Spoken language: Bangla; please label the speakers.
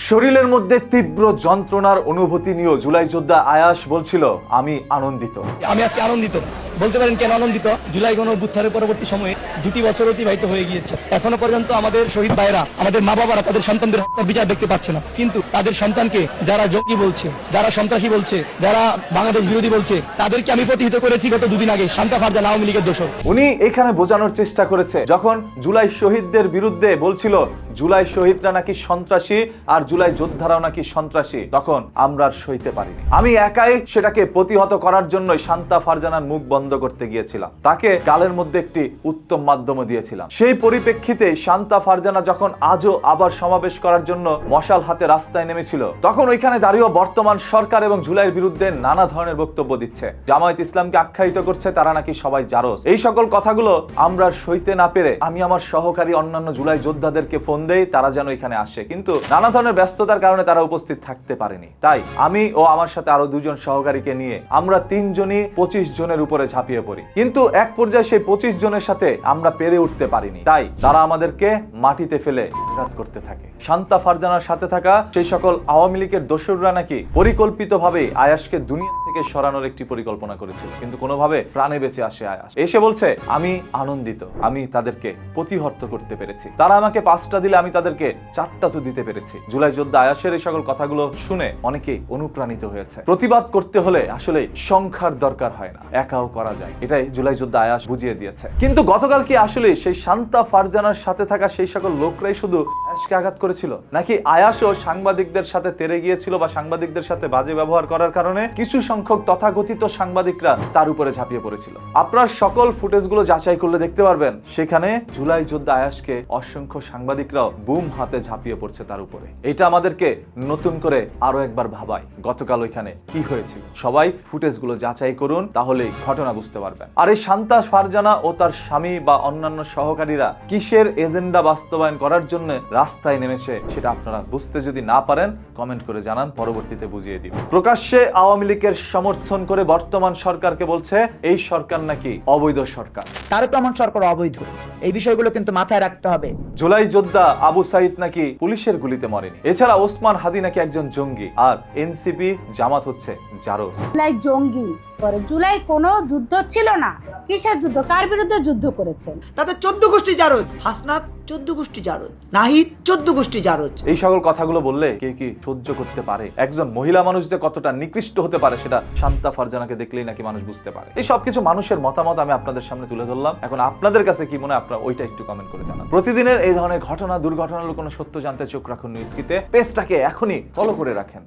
Speaker 1: শরীরের মধ্যে তীব্র যন্ত্রণার অনুভূতি নিয়ে জুলাই যোদ্ধা আয়াস বলছিল, আমি আনন্দিত।
Speaker 2: আমি আজকে আনন্দিত। বলতে পারেন কেন আনন্দিত? জুলাই গণঅভ্যুত্থানের পরবর্তী সময়ে 2টি বছর অতিবাহিত হয়ে গিয়েছে। এখনো পর্যন্ত আমাদের শহীদ ভাইরা, আমাদের মা বাবারা তাদের সন্তানদের হত্যার বিচার দেখতে পাচ্ছে না। কিন্তু তাদের সন্তানকে যারা জঙ্গি বলছে, যারা সন্ত্রাসী বলছে, যারা বাংলাদেশ বিরোধী বলছে, তাদেরকে আমি প্রতিহিত করেছি গত 2 দিন আগে শান্তা ফারজানা আওয়ামী লীগের দোষর।
Speaker 1: উনি এখানে বোঝানোর চেষ্টা করেছে, যখন জুলাই শহীদদের বিরুদ্ধে বলছিল জুলাই শহীদরা নাকি সন্ত্রাসী আর জুলাই যোদ্ধারাও নাকি সন্ত্রাসী, তখন আমরা আর সইতে পারিনি। আমি একাই সেটাকে প্রতিহত করার জন্য শান্তা ফারজানার মুখ বন্ধ করতে গিয়েছিলাম, তাকে গালের মধ্যে একটি উত্তম মাধ্যম দিয়েছিলাম। সেই পরিপ্রেক্ষিতে শান্তা ফারজানা যখন আজও আবার সমাবেশ করার জন্য মশাল হাতে রাস্তায় নেমেছিল, তখন ওইখানে দাঁড়িয়েও বর্তমান সরকার এবং জুলাইয়ের বিরুদ্ধে নানা ধরনের বক্তব্য দিচ্ছে। জামায়াত ইসলামকে আখ্যায়িত করছে তারা নাকি সবাই জারজ। এই সকল কথাগুলো আমরা সইতে না পেরে আমি আমার সহকারী অন্যান্য জুলাই যোদ্ধাদেরকে ফোন দেই তারা যেন এখানে আসে, কিন্তু নানা ধরনের ব্যস্ততার কারণে তারা উপস্থিত থাকতে পারেনি। তাই আমি ও আমার সাথে আরো 2 জন সহকারীকে নিয়ে আমরা 3 জনই 25 জনের উপরে ঝাঁপিয়ে পড়ি, কিন্তু এক পর্যায়ে সেই 25 জনের সাথে আমরা পেরে উঠতে পারিনি। তাই তারা আমাদেরকে মাটিতে ফেলে আঘাত করতে থাকে। শান্তা ফারজানার সাথে থাকা সেই সকল আওয়ামী লীগের দোসররা নাকি পরিকল্পিতভাবে আয়াসকে দুনিয়া থেকে সরানোর একটি পরিকল্পনা করেছিল, কিন্তু কোনোভাবে প্রাণে বেঁচে আসে আয়াস। এসে বলছে, আমি আনন্দিত, আমি তাদেরকে প্রতিহত করতে পেরেছি। তারা আমাকে 5টা দিলে আমি তাদেরকে 4টা তো দিতে পেরেছি। জুলাই যোদ্ধা আয়াসের এই সকল কথাগুলো শুনে অনেকেই অনুপ্রাণিত হয়েছে। প্রতিবাদ করতে হলে আসলে সংখ্যার দরকার হয় না, একাও করা যায়, এটাই জুলাই যোদ্ধা আয়াস বুঝিয়ে দিয়েছে। কিন্তু গতকাল কি আসলে সেই শান্তা ফারজানার সাথে থাকা সেই সকল লোকরাই শুধু আয়াসকে আঘাত করেছিল, নাকি আয়াসও সাংবাদিকদের সাথে তেড়ে গিয়েছিল বা সাংবাদিকদের সাথে বাজে ব্যবহার করার কারণে কিছু সংখ্যক তথাকথিত সাংবাদিকরা তার উপরে ঝাঁপিয়ে পড়েছিল? আপনার সকল ফুটেজগুলো যাচাই করলে দেখতে পারবেন সেখানে জুলাই যোদ্ধা আয়াসকে অসংখ্য সাংবাদিকরাও বুম হাতে ঝাঁপিয়ে পড়ছে তার উপরে। এটা আমাদেরকে নতুন করে আরো একবার ভাবায় গতকাল ওইখানে কি হয়েছিল। সবাই ফুটেজগুলো যাচাই করুন, তাহলেই ঘটনা বুঝতে পারবেন। আর এই শান্তা ফারজানা ও তার স্বামী বা অন্যান্য সহকারীরা কিসের এজেন্ডা বাস্তবায়ন করার জন্য রাস্তায় নেমেছে সেটা আপনারা বুঝতে যদি না পারেন কমেন্ট করে জানান, পরবর্তীতে বুঝিয়ে দিব। প্রকাশ্যে আওয়ামী লীগের সমর্থন করে বর্তমান সরকারকে বলছে এই সরকার নাকি অবৈধ সরকার।
Speaker 3: তারেক রহমান সরকার অবৈধ, এই বিষয়গুলো কিন্তু মাথায় রাখতে হবে।
Speaker 1: জুলাই যোদ্ধা আবু সাইদ নাকি পুলিশের গুলিতে মরেনি। এছাড়া ওসমান হাদি নাকি একজন জঙ্গি, আর এনসিপি জামাত হচ্ছে জারজ।
Speaker 4: জুলাই জঙ্গি করে, জুলাই কোনো যুদ্ধ ছিল না। কিসের যুদ্ধ? কার বিরুদ্ধে যুদ্ধ করেছেন?
Speaker 3: তাদের 14 গোষ্ঠী জারজ, হাসনাত 14 গোষ্ঠী জারজ, নাহিদ 14 গোষ্ঠী জারজ।
Speaker 1: এই সকল কথাগুলো বললে কে কি সহ্য করতে পারে? একজন মহিলা মানুষ যে কতটা নিকৃষ্ট হতে পারে সেটা শান্তা ফারজানাকে দেখলেই নাকি মানুষ বুঝতে পারে। এই সবকিছু মানুষের মতামত আমি আপনাদের সামনে তুলে ধরলাম। এখন আপনাদের কাছে কি মনে হয় আপনারা ওইটা একটু কমেন্ট করে জানান। প্রতিদিনের এই ধরনের ঘটনা, দুর্ঘটনার কোনো সত্য জানতে চোখ রাখুন নিউজকিতে। পেজটাকে এখনই ফলো করে রাখেন।